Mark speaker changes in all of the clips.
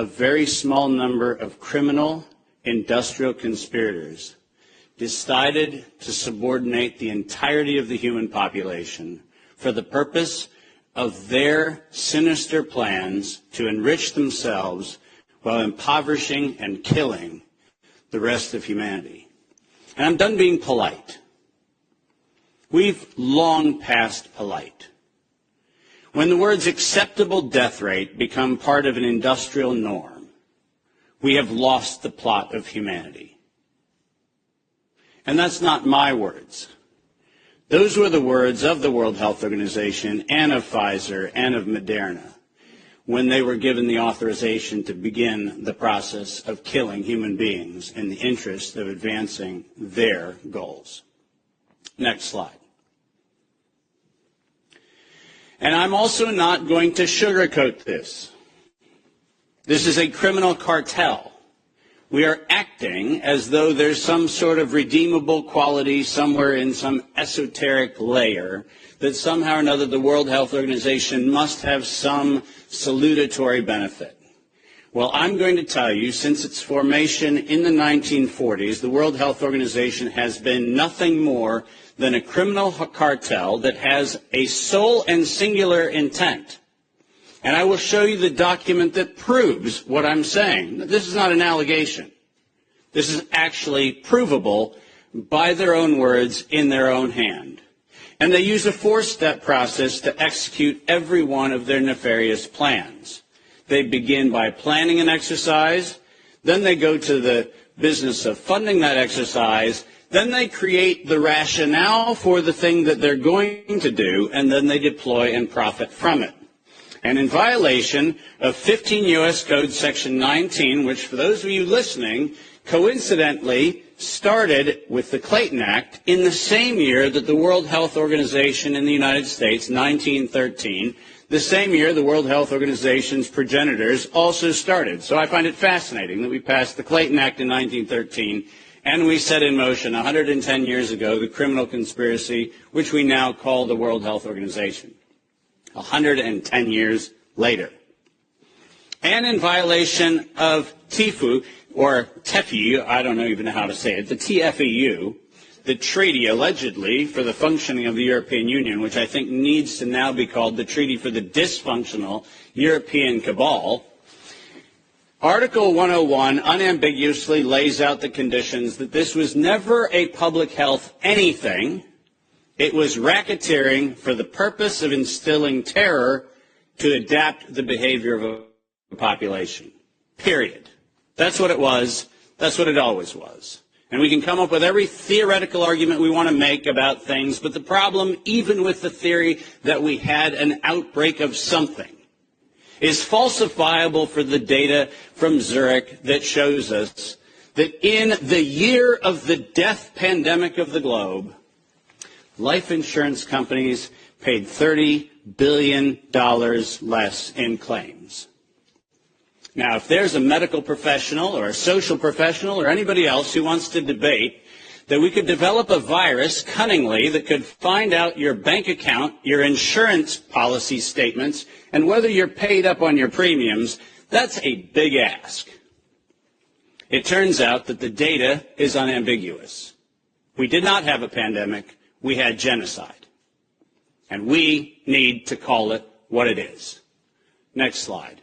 Speaker 1: a very small number of criminal industrial conspirators decided to subordinate the entirety of the human population for the purpose of their sinister plans to enrich themselves while impoverishing and killing the rest of humanity. And I'm done being polite. We've long passed polite. When the words acceptable death rate become part of an industrial norm, we have lost the plot of humanity. And that's not my words. Those were the words of the World Health Organization and of Pfizer and of Moderna when they were given the authorization to begin the process of killing human beings in the interest of advancing their goals. Next slide. And I'm also not going to sugarcoat this. This is a criminal cartel. We are acting as though there's some sort of redeemable quality somewhere in some esoteric layer that somehow or another the World Health Organization must have some salutatory benefit. Well, I'm going to tell you, since its formation in the 1940s, the World Health Organization has been nothing more than a criminal cartel that has a sole and singular intent. And I will show you the document that proves what I'm saying. This is not an allegation. This is actually provable by their own words in their own hand. And they use a four-step process to execute every one of their nefarious plans. They begin by planning an exercise, then they go to the business of funding that exercise, then they create the rationale for the thing that they're going to do, and then they deploy and profit from it. And in violation of 15 U.S. Code Section 19, which for those of you listening, coincidentally started with the Clayton Act in the same year that the World Health Organization in the United States, 1913, the same year the World Health Organization's progenitors also started. So I find it fascinating that we passed the Clayton Act in 1913 and we set in motion 110 years ago the criminal conspiracy which we now call the World Health Organization. 110 years later. And in violation of TIFU, or TEFEU, I don't even know how to say it, the TFEU, the treaty allegedly for the functioning of the European Union, which I think needs to now be called the Treaty for the Dysfunctional European Cabal, Article 101 unambiguously lays out the conditions that this was never a public health anything. It was racketeering for the purpose of instilling terror to adapt the behavior of a population. Period. That's what it was. That's what it always was. And we can come up with every theoretical argument we want to make about things, but the problem, even with the theory that we had an outbreak of something, is falsifiable for the data from Zurich that shows us that in the year of the death pandemic of the globe, life insurance companies paid $30 billion less in claims. Now, if there's a medical professional or a social professional or anybody else who wants to debate that we could develop a virus cunningly that could find out your bank account, your insurance policy statements, and whether you're paid up on your premiums, that's a big ask. It turns out that the data is unambiguous. We did not have a pandemic. We had genocide. And we need to call it what it is. Next slide.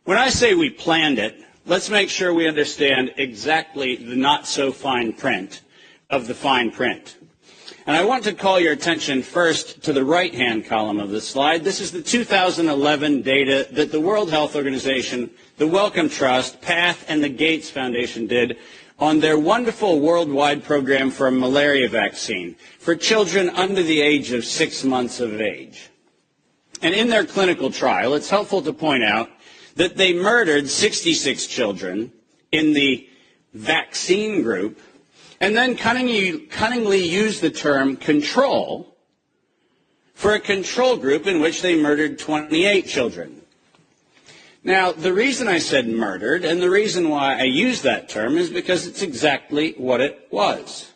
Speaker 1: When I say we planned it, let's make sure we understand exactly the not-so-fine print of the fine print. And I want to call your attention first to the right-hand column of the slide. This is the 2011 data that the World Health Organization, the Wellcome Trust, PATH, and the Gates Foundation did on their wonderful worldwide program for a malaria vaccine for children under the age of 6 months of age. And in their clinical trial, it's helpful to point out that they murdered 66 children in the vaccine group and then cunningly used the term control for a control group in which they murdered 28 children. Now, the reason I said murdered and the reason why I use that term is because it's exactly what it was.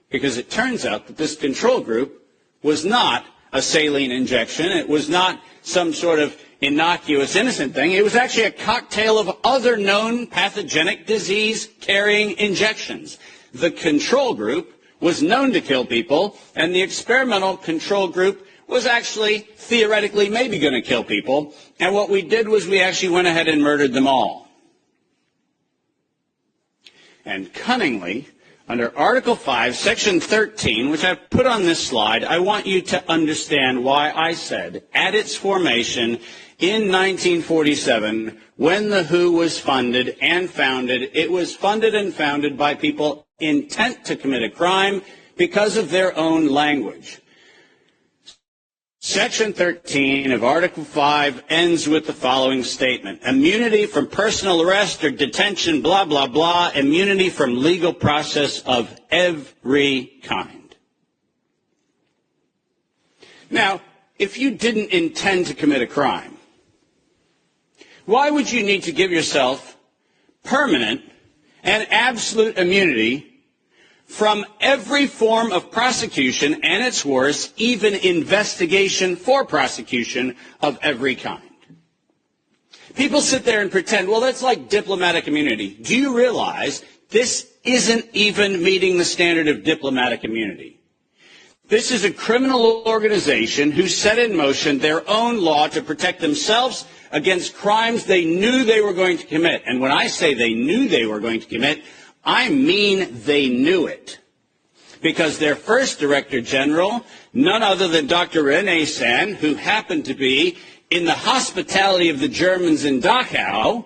Speaker 1: Because it turns out that this control group was not a saline injection. It was not some sort of innocuous, innocent thing. It was actually a cocktail of other known pathogenic disease-carrying injections. The control group was known to kill people, and the experimental control group was actually theoretically maybe going to kill people. And what we did was we actually went ahead and murdered them all. And cunningly, under Article 5, Section 13, which I've put on this slide, I want you to understand why I said, at its formation in 1947, when the WHO was funded and founded, it was funded and founded by people intent to commit a crime because of their own language. Section 13 of Article 5 ends with the following statement: immunity from personal arrest or detention, blah, blah, blah, immunity from legal process of every kind. Now, if you didn't intend to commit a crime, why would you need to give yourself permanent and absolute immunity from every form of prosecution, and it's worse, even investigation for prosecution of every kind? People sit there and pretend, well, that's like diplomatic immunity. Do you realize this isn't even meeting the standard of diplomatic immunity? This is a criminal organization who set in motion their own law to protect themselves against crimes they knew they were going to commit. And when I say they knew they were going to commit, I mean they knew it. Because their first Director General, none other than Dr. René Sand, who happened to be in the hospitality of the Germans in Dachau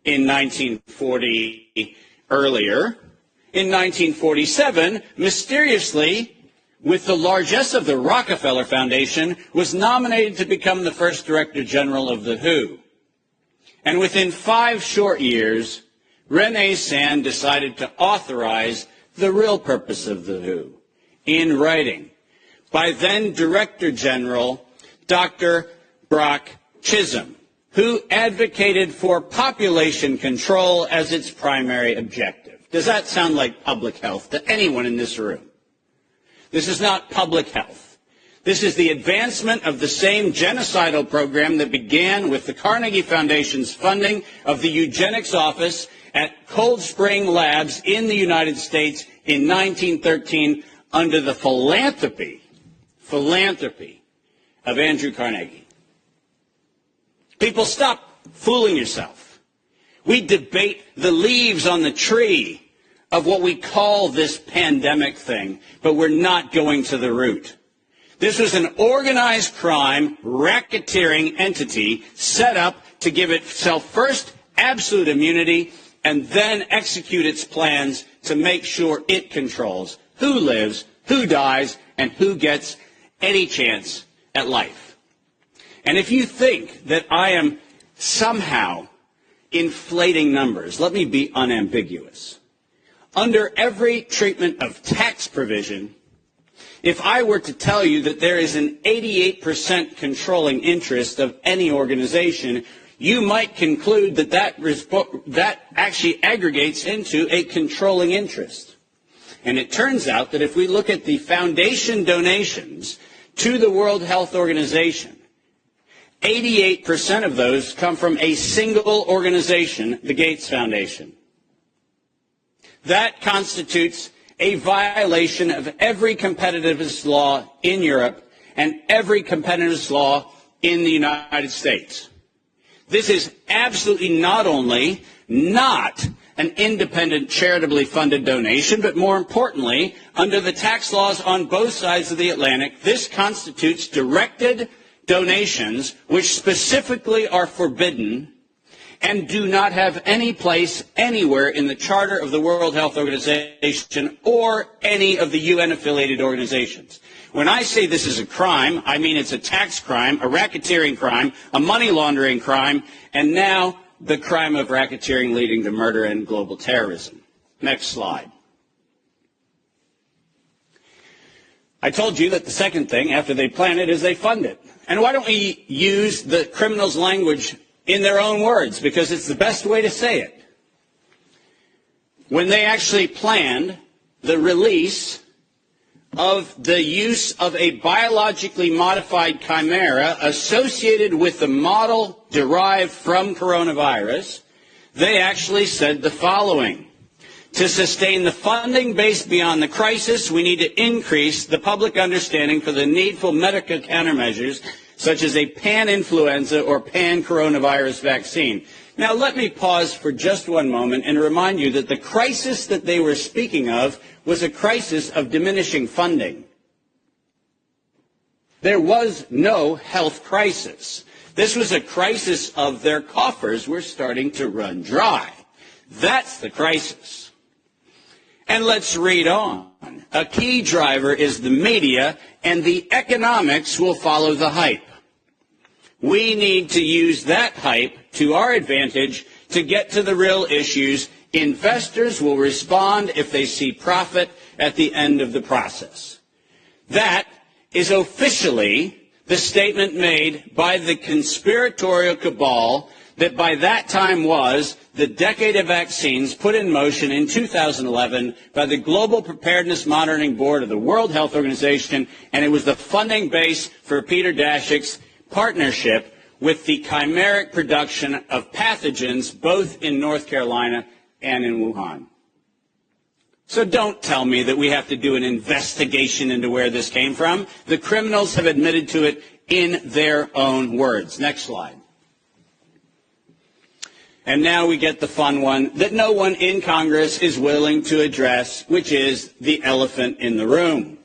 Speaker 1: in 1940 earlier, in 1947, mysteriously, with the largesse of the Rockefeller Foundation, was nominated to become the first Director General of the WHO. And within 5 short years, René Sand decided to authorize the real purpose of the WHO in writing by then Director General Dr. Brock Chisholm, who advocated for population control as its primary objective. Does that sound like public health to anyone in this room? This is not public health. This is the advancement of the same genocidal program that began with the Carnegie Foundation's funding of the eugenics office at Cold Spring Labs in the United States in 1913 under the philanthropy of Andrew Carnegie. People, stop fooling yourself. We debate the leaves on the tree of what we call this pandemic thing, but we're not going to the root. This was an organized crime, racketeering entity set up to give itself first absolute immunity and then execute its plans to make sure it controls who lives, who dies, and who gets any chance at life. And if you think that I am somehow inflating numbers, let me be unambiguous. Under every treatment of tax provision, if I were to tell you that there is an 88% controlling interest of any organization, you might conclude that that actually aggregates into a controlling interest. And it turns out that if we look at the foundation donations to the World Health Organization, 88% of those come from a single organization, the Gates Foundation. That constitutes a violation of every competitiveness law in Europe and every competitiveness law in the United States. This is absolutely not only not an independent, charitably funded donation, but more importantly, under the tax laws on both sides of the Atlantic, this constitutes directed donations which specifically are forbidden and do not have any place anywhere in the Charter of the World Health Organization or any of the UN-affiliated organizations. When I say this is a crime, I mean it's a tax crime, a racketeering crime, a money laundering crime, and now the crime of racketeering leading to murder and global terrorism. Next slide. I told you that the second thing after they plan it is they fund it. And why don't we use the criminals' language in their own words, because it's the best way to say it. When they actually planned the release of the use of a biologically modified chimera associated with the model derived from coronavirus, they actually said the following: to sustain the funding base beyond the crisis, we need to increase the public understanding for the needful medical countermeasures, such as a pan-influenza or pan-coronavirus vaccine. Now, let me pause for just one moment and remind you that the crisis that they were speaking of was a crisis of diminishing funding. There was no health crisis. This was a crisis of their coffers were starting to run dry. That's the crisis. And let's read on. A key driver is the media, and the economics will follow the hype. We need to use that hype to our advantage to get to the real issues. Investors will respond if they see profit at the end of the process. That is officially the statement made by the conspiratorial cabal that by that time was the decade of vaccines put in motion in 2011 by the Global Preparedness Monitoring Board of the World Health Organization, and it was the funding base for Peter Daszak's partnership with the chimeric production of pathogens both in North Carolina and in Wuhan. So don't tell me that we have to do an investigation into where this came from. The criminals have admitted to it in their own words. Next slide. And now we get the fun one that no one in Congress is willing to address, which is the elephant in the room.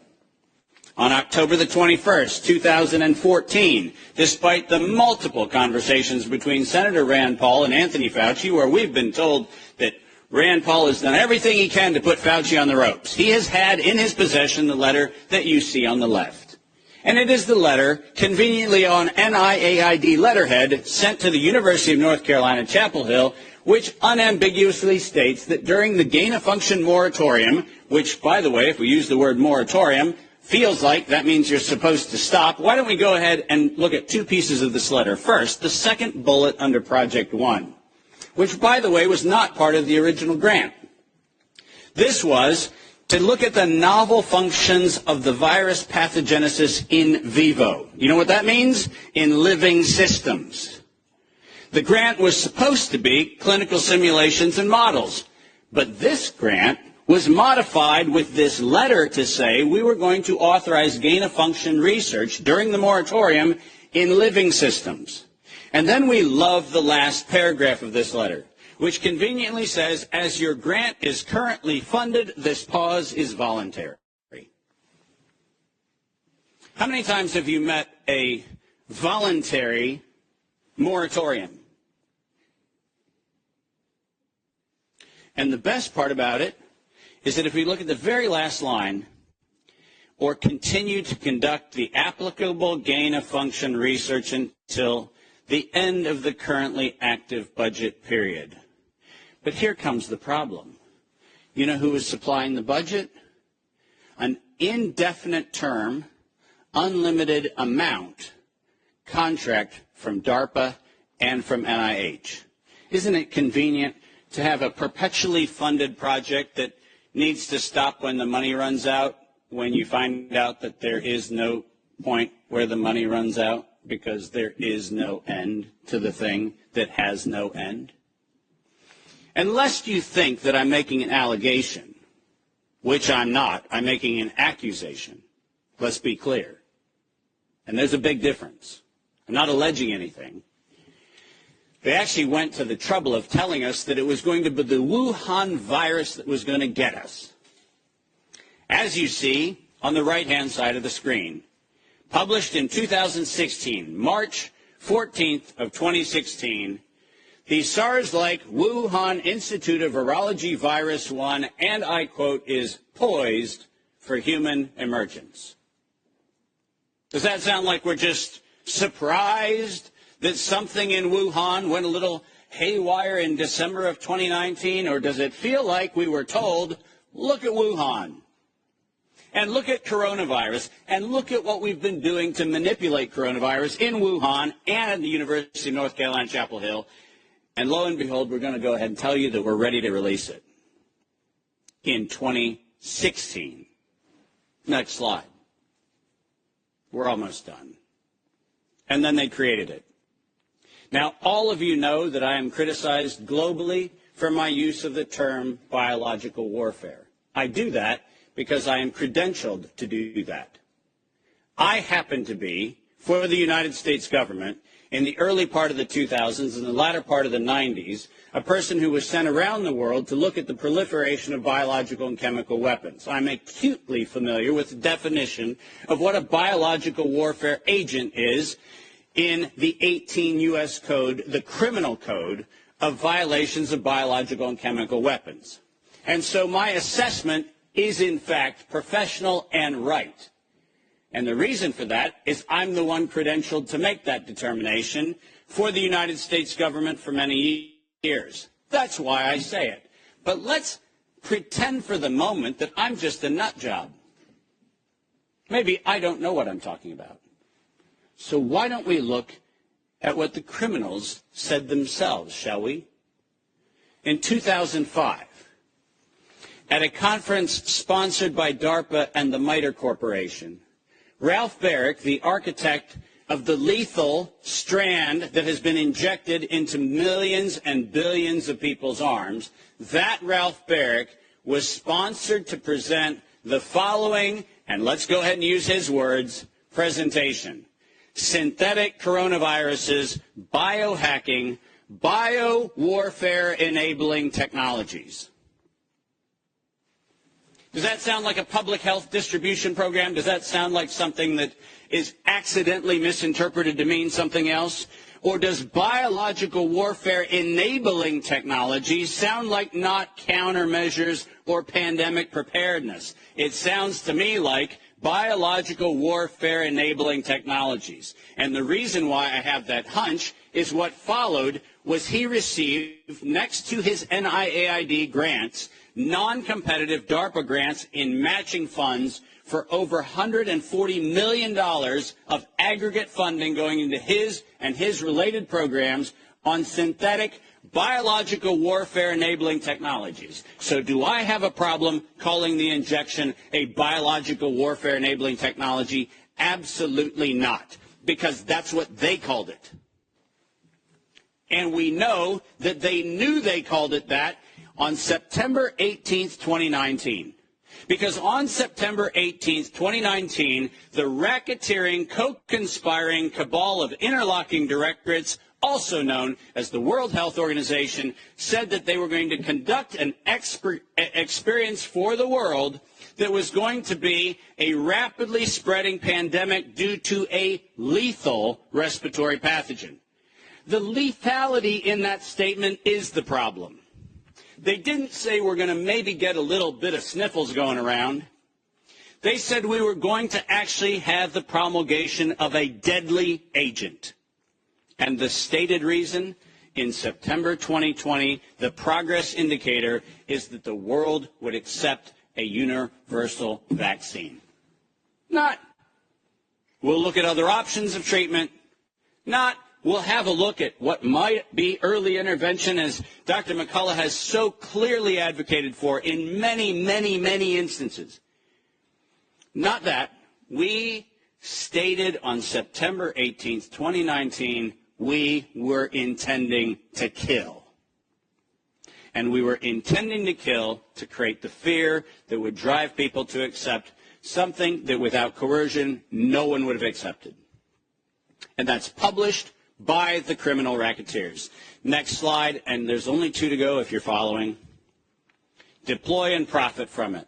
Speaker 1: On October the 21st, 2014, despite the multiple conversations between Senator Rand Paul and Anthony Fauci, where we've been told that Rand Paul has done everything he can to put Fauci on the ropes, he has had in his possession the letter that you see on the left. And it is the letter, conveniently on NIAID letterhead, sent to the University of North Carolina, Chapel Hill, which unambiguously states that during the gain-of-function moratorium, which, by the way, if we use the word moratorium, feels like that means you're supposed to stop. Why don't we go ahead and look at two pieces of this letter. First, the second bullet under Project 1, which, by the way, was not part of the original grant. This was to look at the novel functions of the virus pathogenesis in vivo. You know what that means? In living systems. The grant was supposed to be clinical simulations and models, but this grant was modified with this letter to say we were going to authorize gain-of-function research during the moratorium in living systems. And then we love the last paragraph of this letter, which conveniently says, as your grant is currently funded, this pause is voluntary. How many times have you met a voluntary moratorium? And the best part about it is that if we look at the very last line, or continue to conduct the applicable gain-of-function research until the end of the currently active budget period. But here comes the problem. You know who is supplying the budget? An indefinite term, unlimited amount contract from DARPA and from NIH. Isn't it convenient to have a perpetually funded project that needs to stop when the money runs out, when you find out that there is no point where the money runs out because there is no end to the thing that has no end? And lest you think that I'm making an allegation, which I'm not, I'm making an accusation. Let's be clear. And there's a big difference. I'm not alleging anything. They actually went to the trouble of telling us that it was going to be the Wuhan virus that was going to get us. As you see on the right-hand side of the screen, published in 2016, March 14th of 2016, the SARS-like Wuhan Institute of Virology Virus 1, and I quote, is poised for human emergence. Does that sound like we're just surprised that something in Wuhan went a little haywire in December of 2019? Or does it feel like we were told, look at Wuhan, and look at coronavirus, and look at what we've been doing to manipulate coronavirus in Wuhan and at the University of North Carolina, Chapel Hill, and lo and behold, we're going to go ahead and tell you that we're ready to release it in 2016. Next slide. We're almost done. And then they created it. Now, all of you know that I am criticized globally for my use of the term biological warfare. I do that because I am credentialed to do that. I happen to be, for the United States government, in the early part of the 2000s and the latter part of the 90s, a person who was sent around the world to look at the proliferation of biological and chemical weapons. I'm acutely familiar with the definition of what a biological warfare agent is in the 18 U.S. Code, the criminal code of violations of biological and chemical weapons. And so my assessment is, in fact, professional and right. And the reason for that is I'm the one credentialed to make that determination for the United States government for many years. That's why I say it. But let's pretend for the moment that I'm just a nut job. Maybe I don't know what I'm talking about. So why don't we look at what the criminals said themselves, shall we? In 2005, at a conference sponsored by DARPA and the MITRE Corporation, Ralph Barrick, the architect of the lethal strand that has been injected into millions and billions of people's arms, that Ralph Barrick was sponsored to present the following, and let's go ahead and use his words, presentation: synthetic coronaviruses, biohacking, bio-warfare enabling technologies. Does that sound like a public health distribution program? Does that sound like something that is accidentally misinterpreted to mean something else? Or does biological warfare enabling technology sound like not countermeasures or pandemic preparedness? It sounds to me like biological warfare enabling technologies. And the reason why I have that hunch is what followed was he received, next to his NIAID grants, non-competitive DARPA grants in matching funds for over $140 million of aggregate funding going into his and his related programs on synthetic biological warfare enabling technologies. So do I have a problem calling the injection a biological warfare enabling technology? Absolutely not, because that's what they called it. And we know that they knew they called it that on September 18th, 2019. Because on September 18th, 2019, the racketeering, co-conspiring cabal of interlocking directorates, also known as the World Health Organization, said that they were going to conduct an experience for the world that was going to be a rapidly spreading pandemic due to a lethal respiratory pathogen. The lethality in that statement is the problem. They didn't say we're going to maybe get a little bit of sniffles going around. They said we were going to actually have the promulgation of a deadly agent. And the stated reason, in September 2020, the progress indicator is that the world would accept a universal vaccine. Not, we'll look at other options of treatment. Not, we'll have a look at what might be early intervention, as Dr. McCullough has so clearly advocated for in many, many, many instances. Not that. We stated on September 18th, 2019, we were intending to kill. And we were intending to kill to create the fear that would drive people to accept something that without coercion, no one would have accepted. And that's published by the criminal racketeers. Next slide, and there's only 2 to go if you're following. Deploy and profit from it.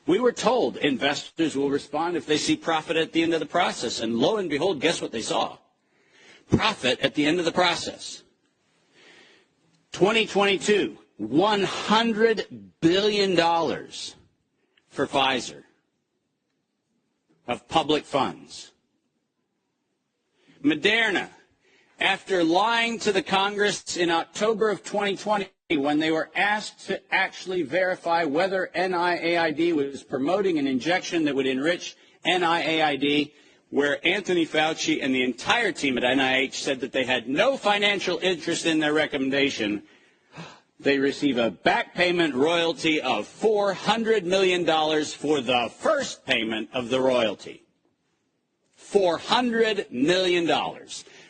Speaker 1: We were told investors will respond if they see profit at the end of the process, and lo and behold, guess what they saw? Profit at the end of the process. 2022, $100 billion for Pfizer of public funds. Moderna, after lying to the Congress in October of 2020 when they were asked to actually verify whether NIAID was promoting an injection that would enrich NIAID, where Anthony Fauci and the entire team at NIH said that they had no financial interest in their recommendation, They receive a back payment royalty of $400 million for the first payment of the royalty. $400 million.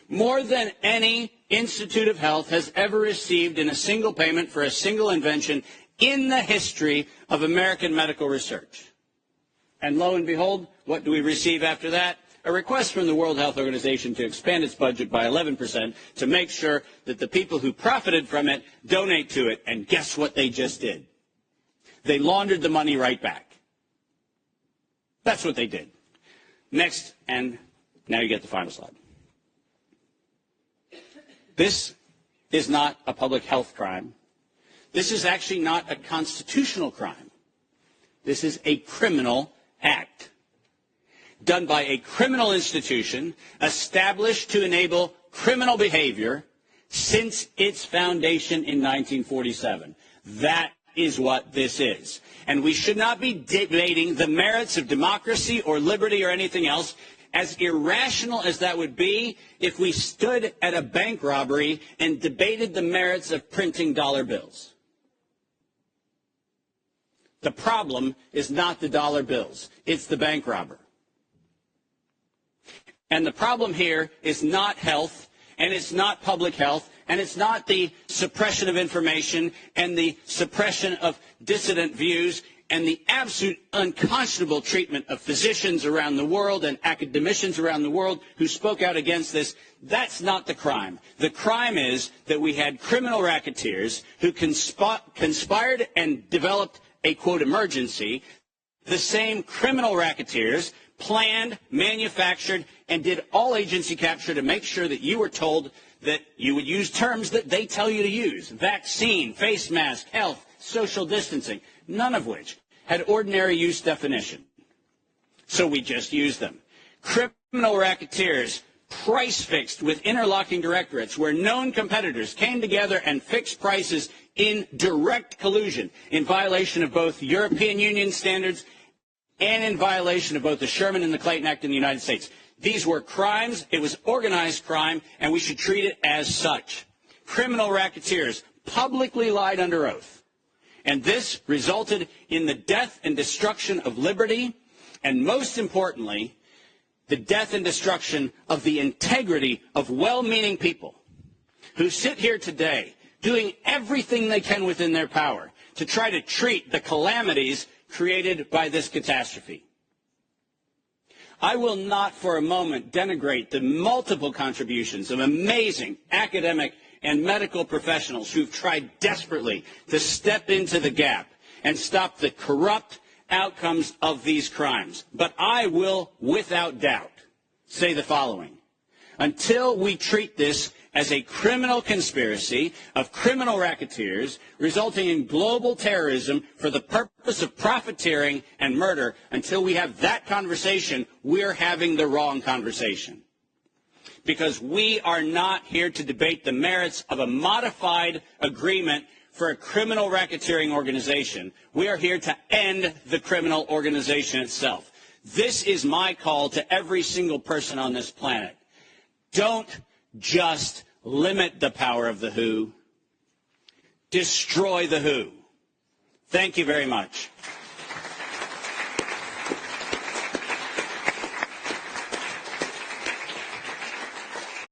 Speaker 1: More than any Institute of Health has ever received in a single payment for a single invention in the history of American medical research. And lo and behold, what do we receive after that? A request from the World Health Organization to expand its budget by 11% to make sure that the people who profited from it donate to it. And guess what they just did? They laundered the money right back. That's what they did. Next, and now you get the final slide. This is not a public health crime. This is actually not a constitutional crime. This is a criminal act done by a criminal institution established to enable criminal behavior since its foundation in 1947. That is what this is. And we should not be debating the merits of democracy or liberty or anything else, as irrational as that would be if we stood at a bank robbery and debated the merits of printing dollar bills. The problem is not the dollar bills. It's the bank robber. And the problem here is not health, and it's not public health, and it's not the suppression of information and the suppression of dissident views and the absolute unconscionable treatment of physicians around the world and academicians around the world who spoke out against this. That's not the crime. The crime is that we had criminal racketeers who conspired and developed a, quote, emergency. The same criminal racketeers planned, manufactured, and did all agency capture to make sure that you were told that you would use terms that they tell you to use. Vaccine, face mask, health, social distancing, none of which had ordinary use definition. So we just used them. Criminal racketeers price fixed with interlocking directorates where known competitors came together and fixed prices in direct collusion in violation of both European Union standards and in violation of both the Sherman and the Clayton Act in the United States. These were crimes. It was organized crime, and we should treat it as such. Criminal racketeers publicly lied under oath, and this resulted in the death and destruction of liberty, and most importantly, the death and destruction of the integrity of well-meaning people who sit here today doing everything they can within their power to try to treat the calamities created by this catastrophe. I will not for a moment denigrate the multiple contributions of amazing academic and medical professionals who've tried desperately to step into the gap and stop the corrupt outcomes of these crimes. But I will, without doubt, say the following. Until we treat this as a criminal conspiracy of criminal racketeers resulting in global terrorism for the purpose of profiteering and murder, until we have that conversation, we're having the wrong conversation. Because we are not here to debate the merits of a modified agreement for a criminal racketeering organization. We are here to end the criminal organization itself. This is my call to every single person on this planet. Don't just limit the power of the WHO. Destroy the WHO. Thank you very much.